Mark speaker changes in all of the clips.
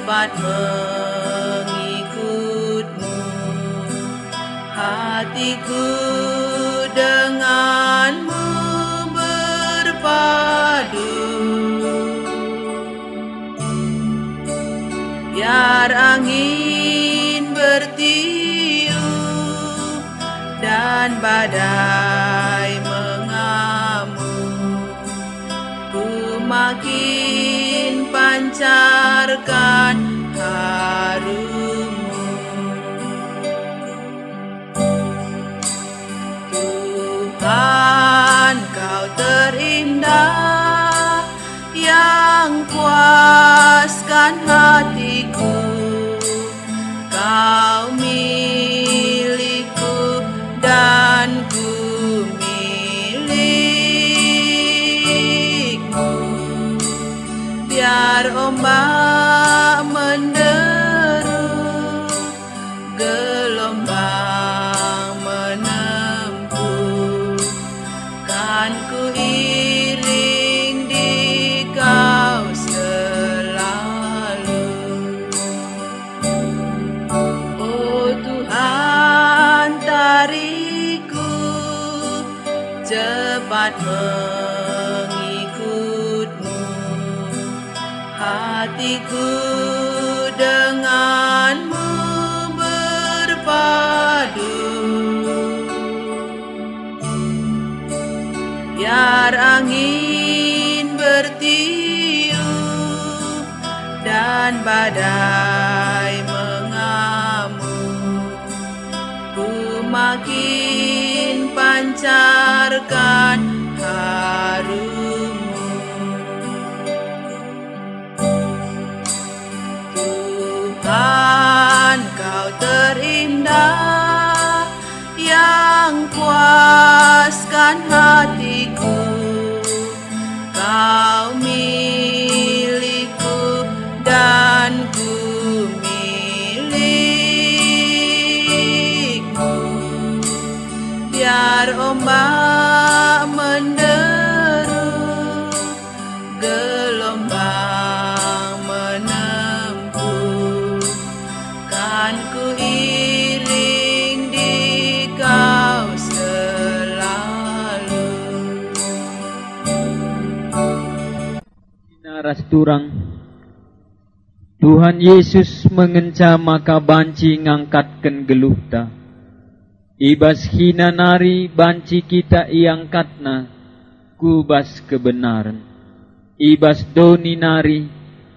Speaker 1: cepat mengikutmu. Hatiku denganmu berpadu. Biar angin bertiup dan badai mengamuk, ku makin pancarkan harummu. Tuhan, kau terindah yang puaskan hatiku. Kau milikku dan ku milikmu. Biar ombak menderu, gelombang menempuh, kan ku iring di kau selalu. Oh Tuhan, tariku cepat mengikutmu. Hatiku denganmu berpadu. Biar angin bertiup dan badai mengamuk, ku makin pancarkan harummu. Tuhan, kau terindah yang puaskan hatiku. Kau milikku dan ku milikmu. Biar ombak menderu, gelombang menempuh, kan ku iring di kau selalu.
Speaker 2: Naras turang Tuhan Yesus mengenca maka banci ngangkatkan geluhta. Ibas hina nari banci kita iangkatna kubas kebenaran. Ibas doni nari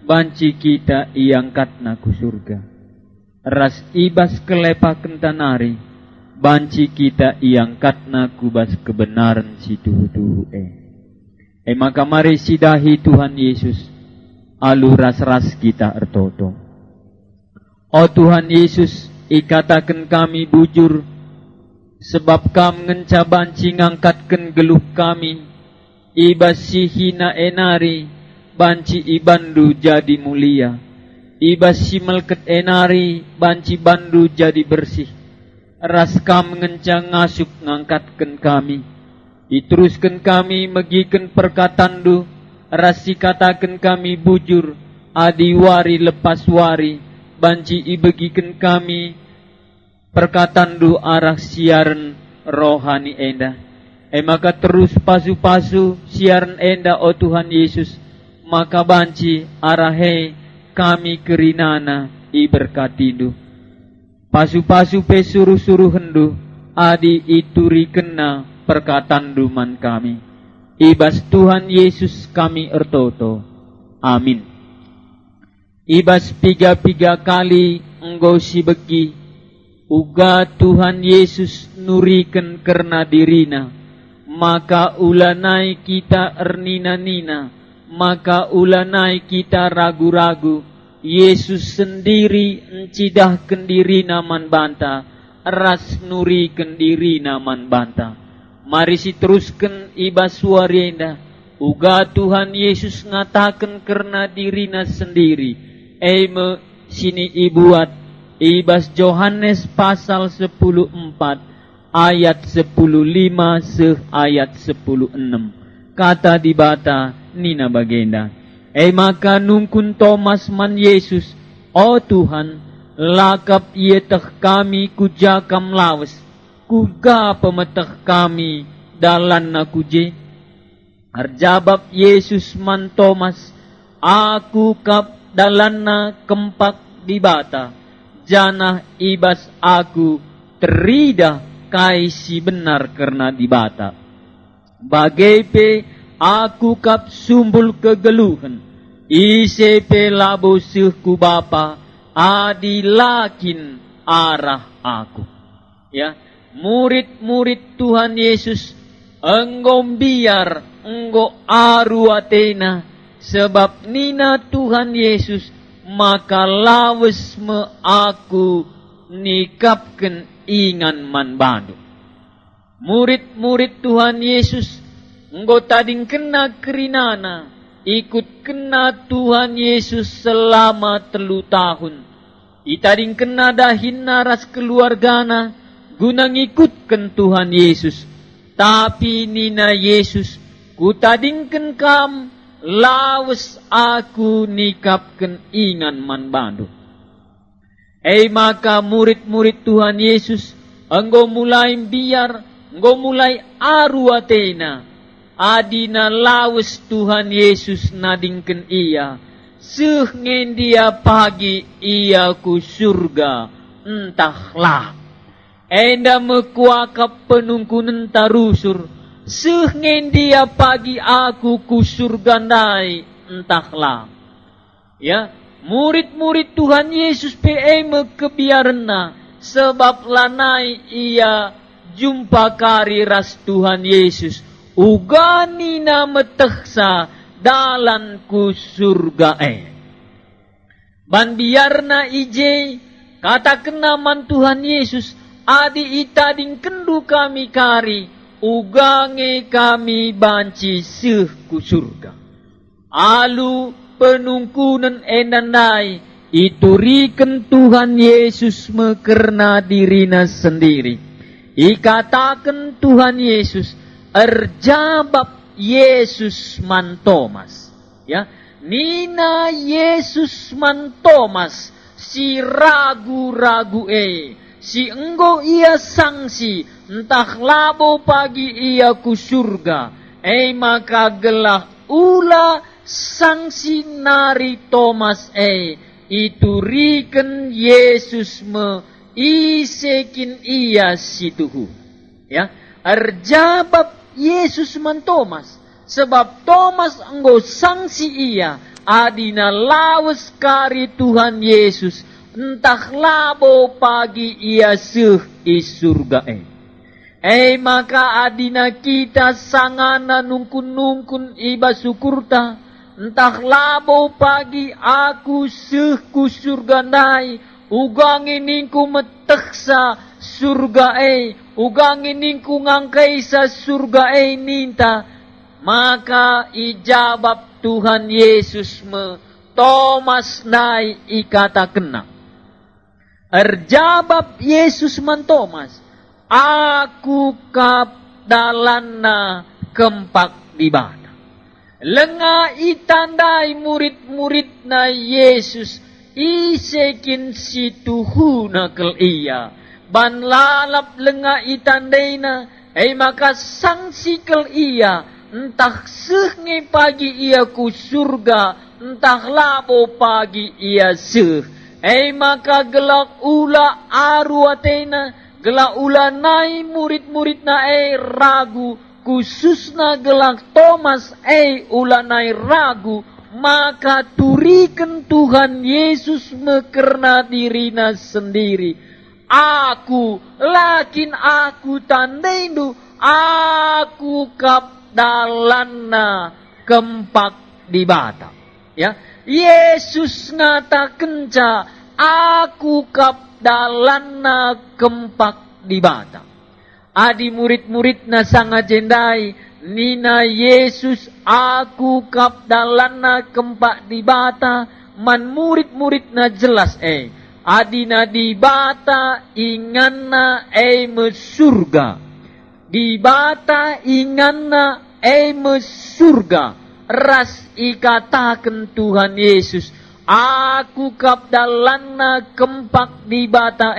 Speaker 2: banci kita iangkatna ku surga. Ras ibas kelepa kentanari banci kita iangkatna kubas kebenaran si tuhu-tuhu maka mari sidahi Tuhan Yesus alu ras-ras kita ertoto. Oh Tuhan Yesus, ikatakan kami bujur, sebab kam ngenca banci ngangkatkan geluh kami. Ibas si hina enari banci ibandu jadi mulia. Ibas si melket enari banci bandu jadi bersih. Ras kam ngenca ngasuk ngangkatkan kami. Diteruskan kami megiken perkatandu, rasi katakan kami bujur, adi wari lepas wari, banci ibegiken kami perkatandu arah siaran rohani enda. Maka terus pasu-pasu siaran enda o Tuhan Yesus, maka banci arahe kami kerinana iberkatindu. Pasu-pasu pe suruh-suruh hendu, adi ituri kena perkataan duman kami. Ibas Tuhan Yesus kami ertoto. Amin. Ibas piga-piga kali engkau si beki, uga Tuhan Yesus nuriken kerna dirina, maka ulanai kita ernina-nina, maka ulanai kita ragu-ragu. Yesus sendiri encidah kendirina man banta, ras nuriken dirina man banta. Mari si teruskan ibas suarienda, uga Tuhan Yesus ngatakan karena dirina sendiri. Eme sini ibuat ibas Yohanes pasal 14 ayat 10:5 seh ayat 10:6. Kata dibata nina bagenda. Maka nungkun Thomas man Yesus O Tuhan, lakap ia teh kami kujakam lawas, kuga pemeteh kami dalan nakuje. Arjabab Yesus man Thomas, aku kap dalanna kempak di bata, janah ibas aku terida kaisi benar karena di bata. Bagaipe aku kap sumbul kegeluhan, isepe labo sehku bapa, adi lakin arah aku. Ya, murid-murid Tuhan Yesus, engkau biar engkau aru atena, sebab nina Tuhan Yesus, maka lawes me aku nikapkan ingan man bandu. Murid-murid Tuhan Yesus, engkau tading kena kerinana, ikut kena Tuhan Yesus selama 3 tahun. Itading kena dahin naras keluargana, guna ngikutkan Tuhan Yesus. Tapi nina Yesus, ku tadingkan kam, lawas aku nikapkan ingan man bandu. Maka murid-murid Tuhan Yesus, engkau mulai biar, engkau mulai aru atena, adina lawas Tuhan Yesus nadingkan ia, sehingga dia pagi ia ku surga, entahlah. Enda mekuakap penungkunan tarusur, sehingga dia pagi aku ku surga nai, entahlah. Ya, murid-murid Tuhan Yesus PM kebiarna, sebab lanai ia jumpa kari ras Tuhan Yesus, ugani na metehsa dalan ku surga ban biarna ije kata kenaman Tuhan Yesus, adi itading kendu kami kari, ugange kami banci seh ku surga. Alu penungkunan endanai, ituriken Tuhan Yesus mekerna dirina sendiri. Ikatakan Tuhan Yesus, erjabab Yesus man Thomas. Ya, nina Yesus man Thomas, si ragu-ragu si enggo ia sangsi, entah labo pagi ia ku surga. Maka gelah ula sangsi nari Thomas ituriken Yesus me isekin ia situhu. Ya, erjabab Yesus man Thomas, sebab Thomas enggo sangsi ia, adina lawas kari Tuhan Yesus, entah labo pagi ia seh isurga maka adina kita sangana nungkun-nungkun iba syukurta, entah labo pagi aku seh ku surga nai, ugangi ningku meteksa surga ugangi ningku ngangkai sa surga ninta. Maka ijabab Tuhan Yesus me Thomas nai ikata kena. Erjabab Yesus man Thomas, aku kap dalanna kempak di bata. Lenga itandai murid-murid na Yesus, isekin situhuna kel iya, ban lalap lenga itandaina, maka sangsi kel iya, entah sehne pagi ia ku surga, entah labo pagi ia seh. Maka gelak ula aru atena, gelak ula nai murid-murid na ragu, khususna gelak Thomas ula nai ragu, maka turiken Tuhan Yesus mekerna dirina sendiri. Aku, lakin aku tandaidu, aku kap dalanna kempak di bata. Ya, Yesus ngatakan aku kap dalanna kempak di bata. Adi murid-murid na sangat jendai, nina Yesus aku kap dalanna kempak di bata, man murid-murid na jelas adina di bata inganna mesurga. Di bata inganna mesurga. Ras ikatakan Tuhan Yesus, aku kap dalanna kempak di bata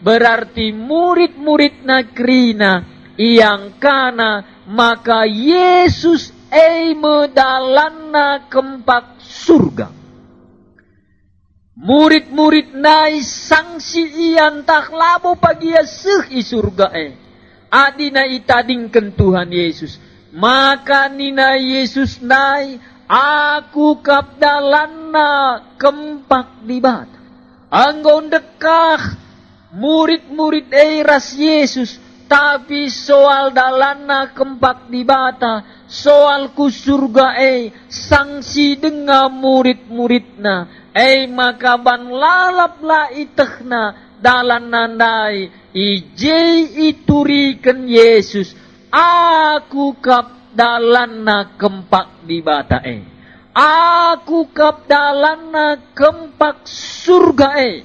Speaker 2: berarti murid-muridna kerina yang kana maka Yesus medalanna kempak surga. Murid-murid nai sangsi ian tak labo pagi seh i surga adina itadingken Tuhan Yesus. Maka nina Yesus nai aku kap dalanna kempak di bata. Anggon dekah murid-murid ras Yesus. Tapi soal dalanna kempak di bata. Soal ku surga sangsi dengan murid-muridna. Maka ban lalap la itehna dalanna nai. Ije ituriken Yesus. Aku kap dalanna kempak di bata aku kap dalanna kempak surga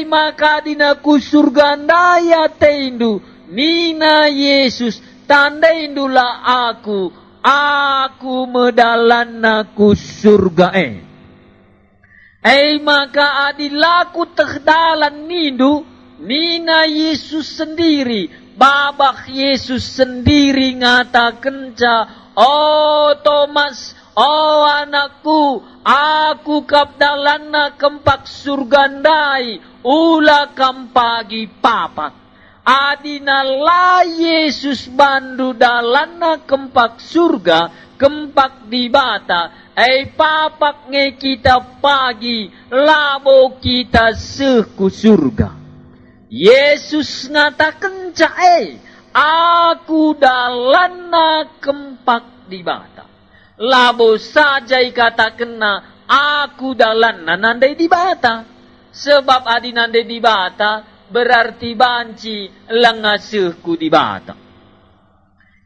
Speaker 2: maka dinaku surga ndaya teindu nina Yesus tanda indulah aku medalanna ku surga maka adilaku tehdalan nindu nina Yesus sendiri. Babak Yesus sendiri ngatakan Thomas, anakku, aku kap dalanna kempak surga ndai, ula kampagi papak. Adina la Yesus bandu dalanna kempak surga, kempak di bata, papak nge kita pagi, labo kita seku surga. Yesus ngatakan aku dalanna kempak di bata. Labo saja katakan aku dalanna nandai di bata. Sebab adi nandai di bata berarti banci lengasehku di bata.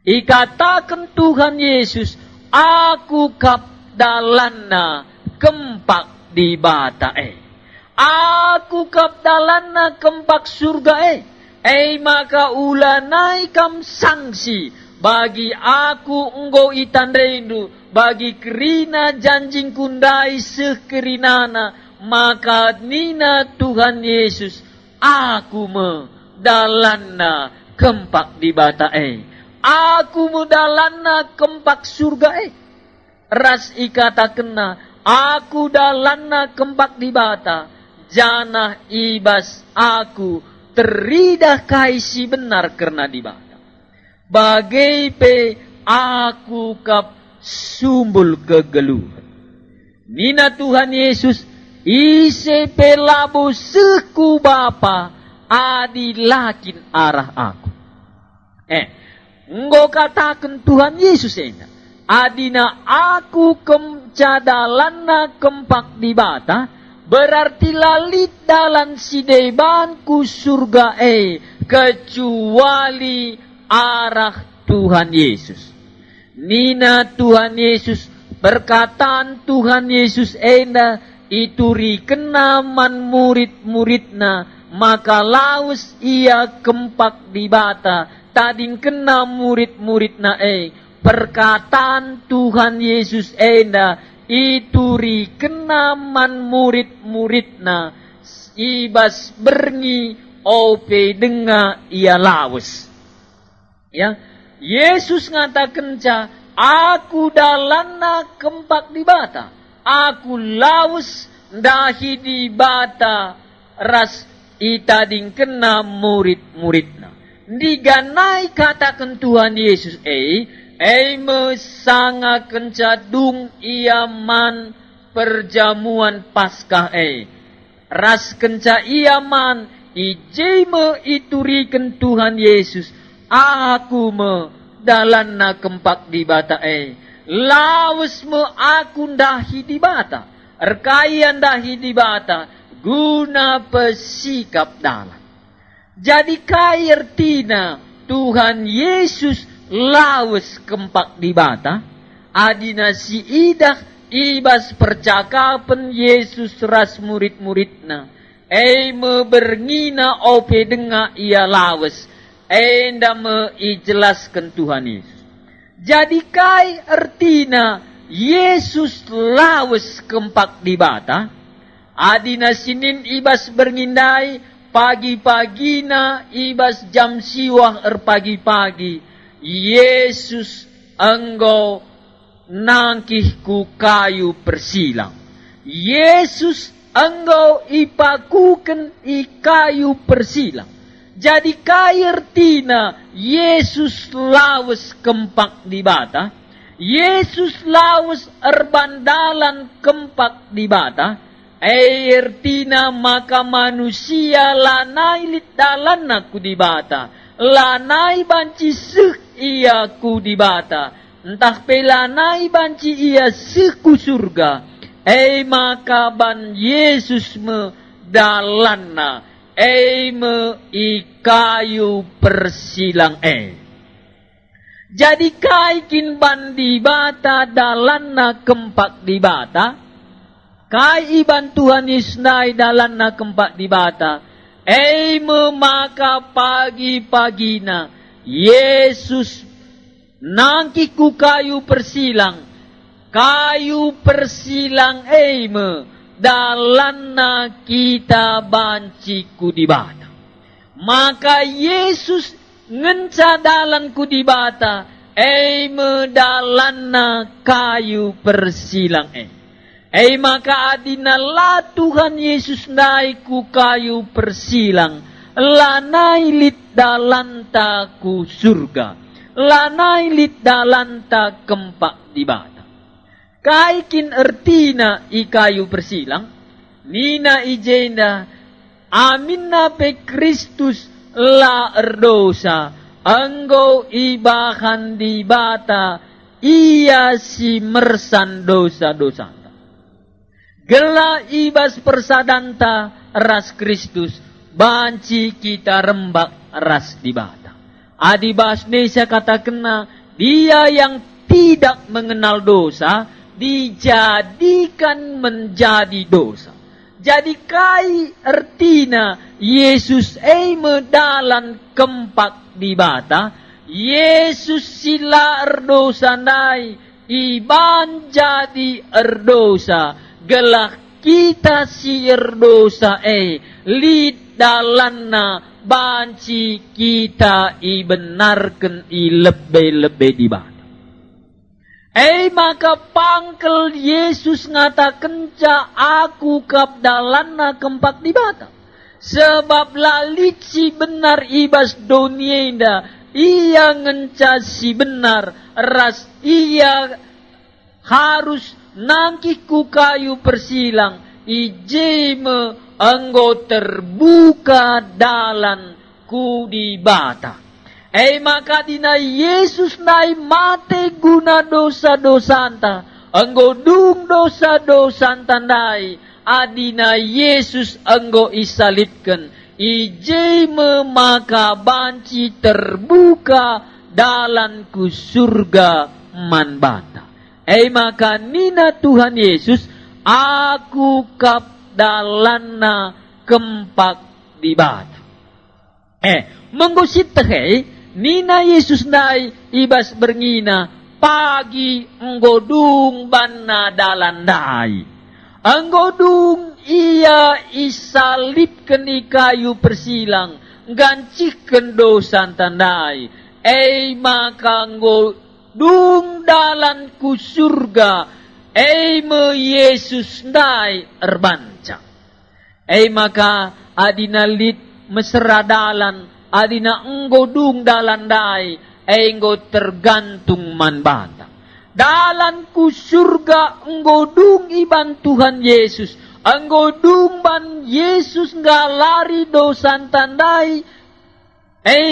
Speaker 2: Ikatakan Tuhan Yesus aku kap dalanna kempak di bata aku kap dalanna kempak surga maka ulanai kam sangsi bagi aku engkau itandrendu bagi kerina janjing kundai sekerinana maka nina Tuhan Yesus aku dalanna kempak di bata aku dalanna kempak surga ras ikata kena aku dalanna kempak di bata janah ibas aku teridah kaisi benar karena di bata. Bagai aku kap sumbul kegeluhan. Nina Tuhan Yesus ise labu seku bapa adi lakin arah aku. Engkau katakan Tuhan Yesus adina aku cadalanna kempak di bata berarti lalit dalan sidebanku surga kecuali arah Tuhan Yesus. Nina Tuhan Yesus perkataan Tuhan Yesus ituri kenaman murid-muridna maka laus ia kempak di bata tading kena murid-muridna perkataan Tuhan Yesus ituri kenaman murid-muridna ibas berngi ope denga ia laus. Ya, Yesus ngatakan aku dalanna kempak di bata, aku laus dahi di bata ras itading kena murid-muridna. Diganai katakan Tuhan Yesus mesanga kencadung iaman perjamuan Paskah ras kenca iaman ijeme ituriken Tuhan Yesus aku dalanna kempak di bata laus aku ndahi di bata erkaian dahi di bata guna pesikap dalan. Jadi kairtina Tuhan Yesus laus kempak di bata adina si idah ibas percakapan Yesus ras murid-muridna berngina ope denga ia laus enda ijelaskan Tuhan Yesus. Jadi kai artina Yesus laus kempak di bata Adina Sinin ibas berngindai, pagi-pagina ibas jam siwah pagi-pagi. Yesus engkau nangkih ku kayu persilang. Yesus engkau ipakuken i kayu persilang. Jadi kairtina Yesus lawes kempak di bata. Yesus lawes erbandalan kempak di bata. Ertina maka manusia lanai lit dalan aku di bata. Lanai banci sek ia ku di bata. Entah pelanai banci ia seku surga. Maka ban Yesus me dalanna. Me i kayu persilang Jadi kaikin ban di bata dalanna kempak di bata. Kai iban Tuhan Yesus dalanna kempak di bata. Maka pagi-pagina Yesus nangkiku kayu persilang. Kayu persilang me dalanna kita banciku di bata. Maka Yesus ngenca dalanku di bata. Me dalanna kayu persilang maka adina la Tuhan Yesus naiku kayu persilang. Lanai lit dalanta ku surga. Lanai lit dalanta kempak di bata. Kaikin ertina i kayu persilang. Nina ijenda. Aminna pe Kristus la erdosa. Engkau ibahan di bata. Ia si mersan dosa-dosa. Gela ibas persadanta ras Kristus. Banci kita rembak ras di bata. Adi Basnesia kata kena. Dia yang tidak mengenal dosa. Dijadikan menjadi dosa. Jadi kai ertina Yesus medalan kempak di bata. Yesus sila erdosa nai. Iban jadi erdosa. Gelah kita si erdosa lid dalanna banci kita ibenarkan lebih-lebih di bata. Maka pangkel Yesus ngatakan aku kap dalanna kempak di bata. Sebab lalit si benar ibas donienda. Ia ngenca si benar ras ia harus nangkiku kayu persilang. Ijeme engkau terbuka dalan ku di bata. Maka dina Yesus nai mate guna dosa-dosanta. Engkau dung dosa-dosanta nai. Adina Yesus engkau isalibkan. Ijeme maka banci terbuka dalan ku surga man bata. Maka nina Tuhan Yesus, aku kap dalanna kempak di bata. Menggosit nina Yesus nai ibas berngina, pagi enggodung banna dalan dai. Enggodung ia isalibkan i kayu persilang, gancihkan dosa tandai. Maka dung dalan ku surga. Me Yesus nai erbanca. Maka adina lit mesra dalan. Adina enggo dung dalan dai. Enggo tergantung man bata. Dalan ku surga enggo dung iban Tuhan Yesus. Enggo dung ban Yesus ngalari dosan tandai.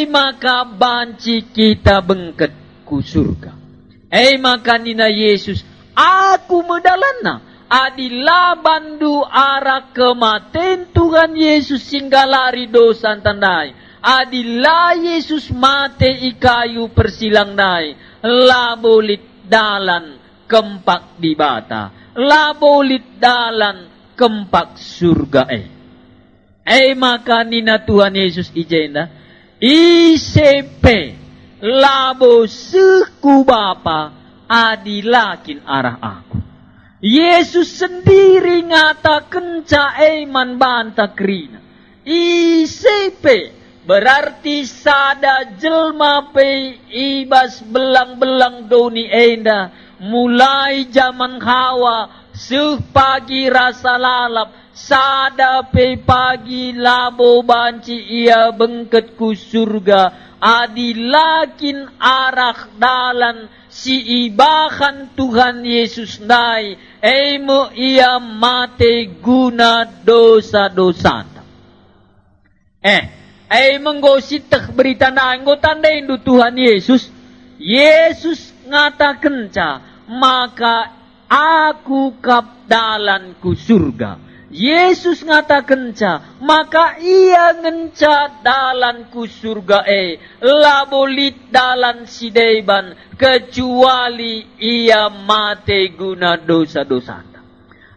Speaker 2: Maka banci kita bengket ku surga. Maka nina Yesus, aku medalanna. Adila bandu arah kematen Tuhan Yesus singgalari dosa tandai. Adila Yesus mate i kayu persilang nai. Labolit dalan kempak di bata. Labolit dalan kempak surga maka nina Tuhan Yesus ijenda. ICP labo seku bapa adilakin arah aku. Yesus sendiri ngatakan ca eman banta kerina. ICP berarti sada jelma pe ibas belang-belang doni enda. Mulai zaman Hawa seuh pagi rasa lalap. Sada pe pagi labo banci ia bengket ku surga. Adilakin arah dalan si ibahan Tuhan Yesus nai. Emo ia mate guna dosa-dosa. Menggositah berita na enggo tandain du Tuhan Yesus. Yesus ngatakan ca, maka aku kap dalanku surga. Yesus ngatakan ca, maka ia ngenca dalanku surga labolit dalan sideban kecuali ia mate guna dosa-dosa.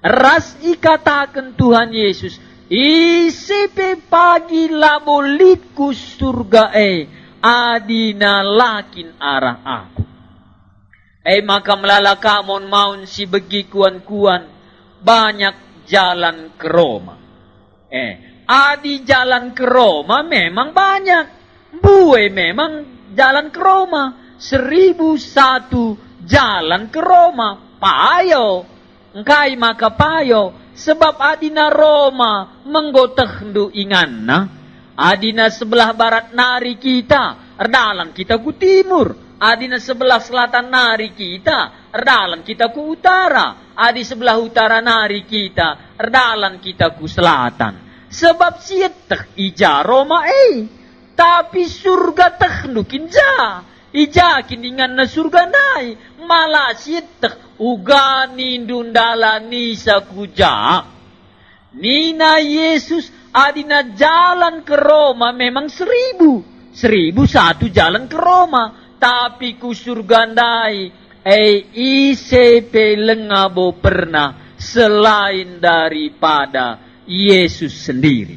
Speaker 2: Ras ikatakan Tuhan Yesus, ICP pagi labolitku surga adina lakin arah aku. Maka melalakamon maun si begi kuan-kuan banyak jalan ke Roma. Adi jalan ke Roma memang banyak. Bue memang jalan ke Roma. 1001 jalan ke Roma. Payo. Engkai maka payo. Sebab adina Roma menggotehdu inganna. Adina sebelah barat nari kita. Erdalan kita ku timur. Adina sebelah selatan nari kita, erdalan kita ku utara. Adi sebelah utara nari kita, erdalan kita ku selatan. Sebab sieteh ija Roma tapi surga teh nukin ja. Ija kiningan na surga nai, malah sieteh ugani ndundala nisa kuja. Nina Yesus adina jalan ke Roma memang 1001 jalan ke Roma. Tapi ku surgandai ICP lengabo pernah selain daripada Yesus sendiri.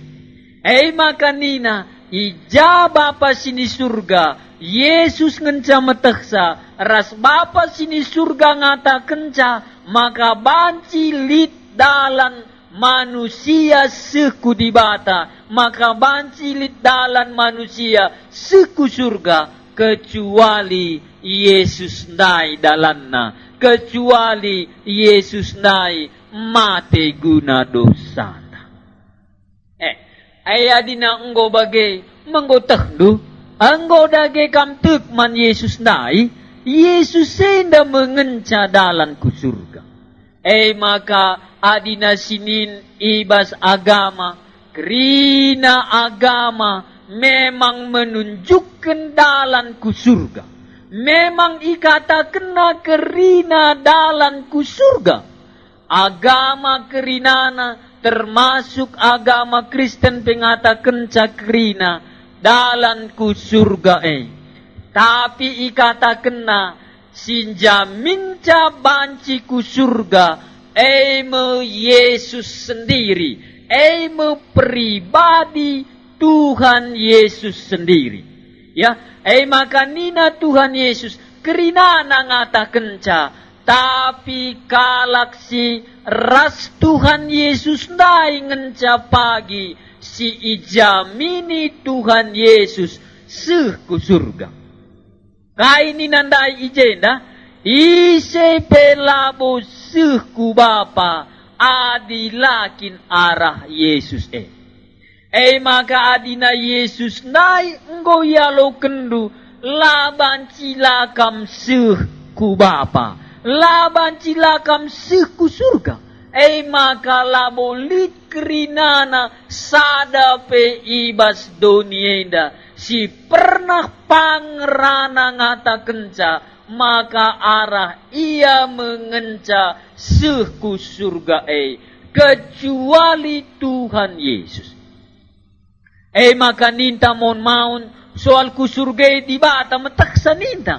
Speaker 2: Maka nina ija Bapa sini surga Yesus ngenca meteksa ras Bapa sini surga ngata kenca maka banci lit dalan manusia seku di bata maka banci lit dalan manusia seku surga kecuali Yesus nai dalanna, kecuali Yesus nai mate guna dosa. Ayadina enggo bage menggotehdu, enggo dage kamtuk man Yesus nai, Yesus senda mengenca dalanku surga. Maka adina sinin ibas agama, kerina agama memang menunjukkan dalanku surga. Memang ikata kena kerina dalanku surga. Agama kerinana termasuk agama Kristen pengata kenca kerina dalanku surga Tapi ikata kena sinja minca banciku surga me Yesus sendiri. Me pribadi Tuhan Yesus sendiri. Ya, maka nina Tuhan Yesus kerinana ngata kenca, tapi kalaksi ras Tuhan Yesus nai ngenca pagi si ijamini Tuhan Yesus sehku surga. Kaini nandai ijenda ICP labo sehku Bapa adilakin arah Yesus maka adina Yesus nai enggo yalo kendu laban cilakam sehku Bapa laban cilakam sehku surga maka labo lit kerinana sadape ibas donienda si pernah pangerana ngata kenca maka arah ia mengenca sehku surga kecuali Tuhan Yesus. Maka ninta maun soal kusurga di bata metaksa ninta.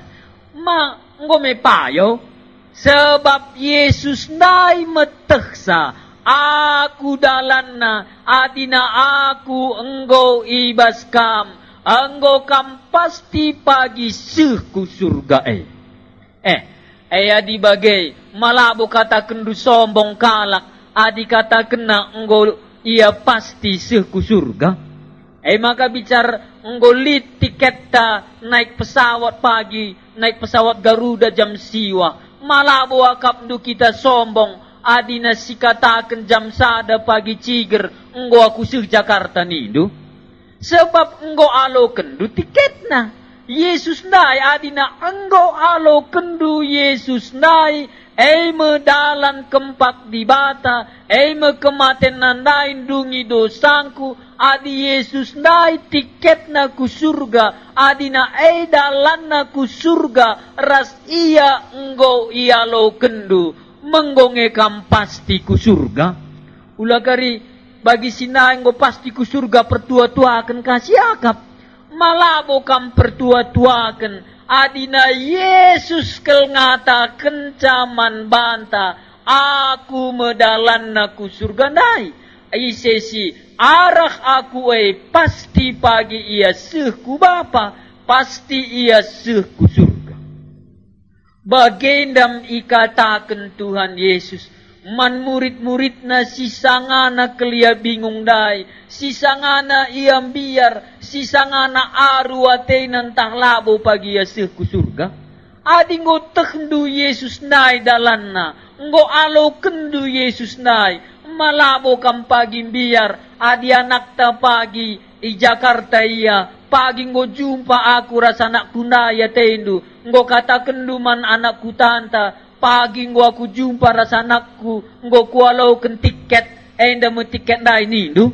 Speaker 2: Ngome payo sebab Yesus nai metaksa aku dalanna adina aku enggo ibas kam enggo kam pasti pagi sehku surga adi bagai malabo katakan du sombong kalak, adi katakan na enggo ia pasti seku surga. Maka bicara enggo lit tiket ta naik pesawat pagi, naik pesawat Garuda jam siwa, malabo akap du kita sombong, adi nasi katakan jam sada pagi ciger, enggo aku sih Jakarta nidu. Sebab enggo alo kendu tiket na. Yesus nai adina enggo alo kendu Yesus nai. Medalan kempak di bata. Me kematen nandain dungi dosangku. Adi Yesus nai tiket na ku surga. Adina dalan na ku surga. Ras iya enggo iya lo kendu. Menggongekam pasti ku surga. Ulagari bagi sinai enggo pasti ku surga pertua-tua akan kasih akap. Malabo kam pertua-tua akan. Adina Yesus kel ngata kencaman banta. Aku medalan naku surga nai. Isesi arah aku pasti pagi ia sehku bapa. Pasti ia sehku surga. Bagendam ikatakan Tuhan Yesus. Man murid-muridna sisangana kelia bingung dai, sisangana iam biar, sisangana aru ateinan tah labo pagi ya sehku surga. Adi ngo tekndu Yesus nai dalanna, ngo alo kendu Yesus nai, malabo kam pagi biar, adi anak ta pagi i Jakarta iya, pagi ngo jumpa aku rasa anak kunaya tendu, ngo kata kenduman anakku tanta. Pagi nggo aku jumpa rasa anakku, nggo kualau ken tiket, enda tiket dai nindu.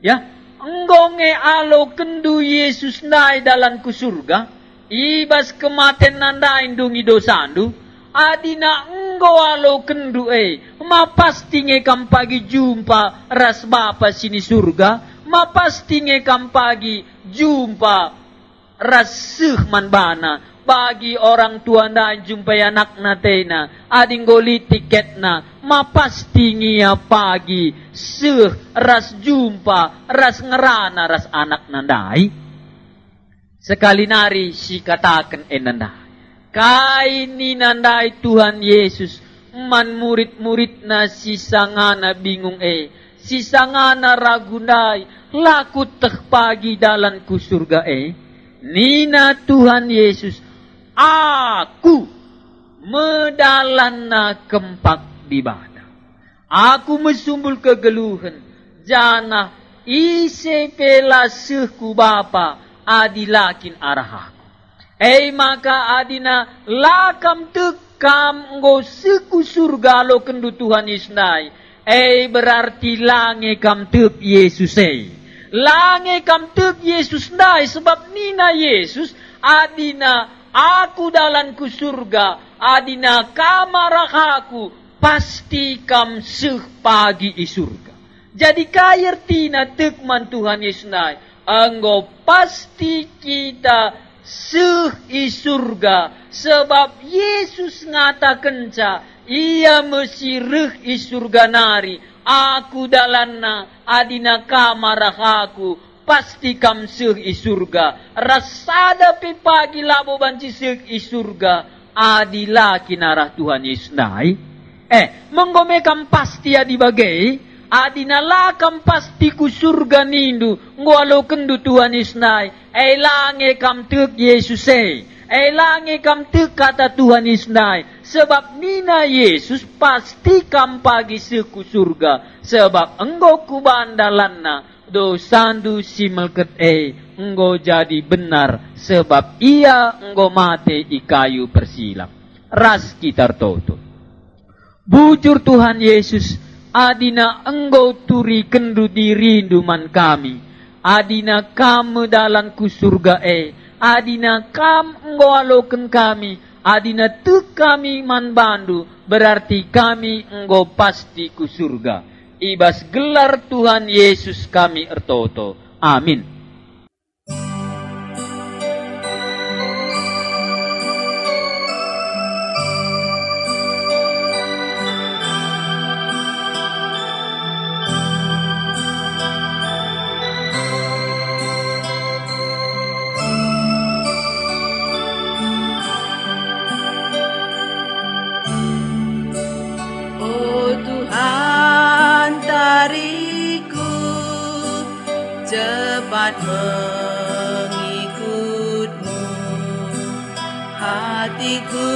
Speaker 2: Ya, nggo nge alo kendu Yesus nai dalam ku surga, ibas kematen nandain dungi dosandu, adina nggo alo kendu ma pasti nge kam pagi jumpa ras bapa sini surga, ma pasti nge kam pagi jumpa ras man bana. Bagi orang tua na jumpai anak natena, ading goli tiket na, ma pasti ngia pagi, ras jumpa, ras ngerana, ras anak nandai. Sekali nari si katakan nandai. Kaini nandai Tuhan Yesus, man murid-murid na sisangana bingung sisangana ragundai, laku teh pagi dalan ku surga Nina Tuhan Yesus, aku medalana kempak di bada. Aku mesumbul kegeluhan. Jana ise pela sehku bapa adilakin arah aku. Maka adina lakam tekam ngo seku surga lo kendu Tuhan Yesus. Berarti lange kam tek Yesus Lange kam tek Yesus nai sebab nina Yesus adina aku dalan ku surga, adina kamarah aku, pasti kam seh pagi i surga. Jadi kayertina tekman Tuhan Yesus nai, enggo pasti kita seh i surga, sebab Yesus ngata kenca, ia mesti reh i surga nari, aku dalanna, adina kamarah aku, pasti kam seh i surga. Rasada pe pagi labo banci seh i surga. Adila kinarah Tuhan Yesus nai. Menggome kam pasti adi bagai. Adina lakam pasti ku surga nindu. Ngwalo kendu Tuhan Yesus nai. Lange kam tek Yesus lange kam tek kata Tuhan Yesus nai. Sebab nina Yesus pasti kam pagi seh ku surga. Sebab enggo ku bandalanna. Dosandu simelket enggo jadi benar sebab ia enggo mate i kayu persilap. Ras kitar toto. Bujur Tuhan Yesus adina enggo turi kendu dirindu man kami. Adina kam dalan ku surga adina kam enggo aloken kami. Adina tuk kami man bandu berarti kami enggo pasti ku surga. Ibas gelar Tuhan Yesus kami ertoto. Amin.
Speaker 1: cepat mengikutmu. Hatiku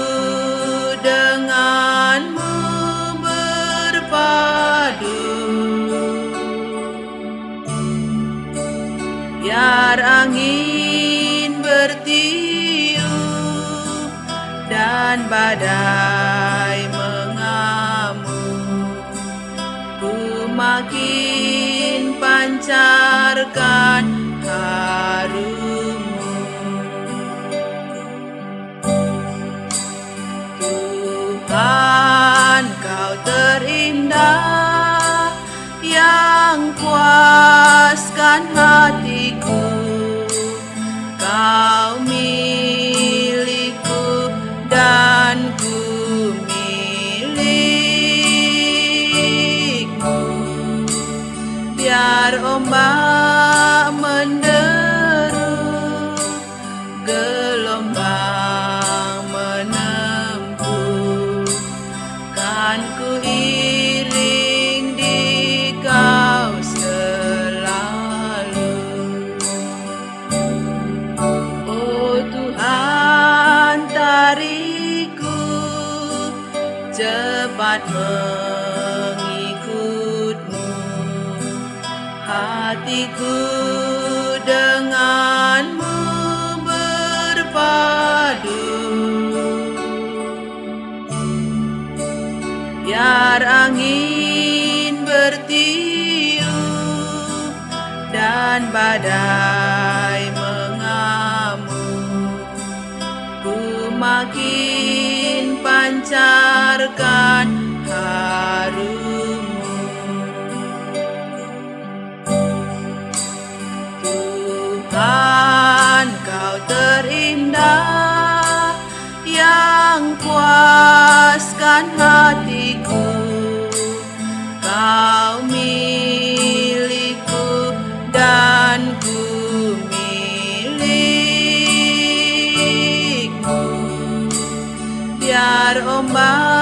Speaker 1: denganmu berpadu, biar angin bertiup dan badai mengamuk, ku makin pancarkan harummu. Tuhan, Kau terindah yang puaskan hatiku, Kau milikku dan ku milikmu. Biar ombak menderu, gelombang menempuh, kan ku iring di Kau selalu. Oh Tuhan, tariku cepat mengikutmu. Hatiku denganmu berpadu, biar angin bertiup dan badai mengamuk, ku makin pancarkan harummu. Tuhan, Kau terindah yang puaskan hatiku, Kau milikku dan ku milikmu. Biar ombak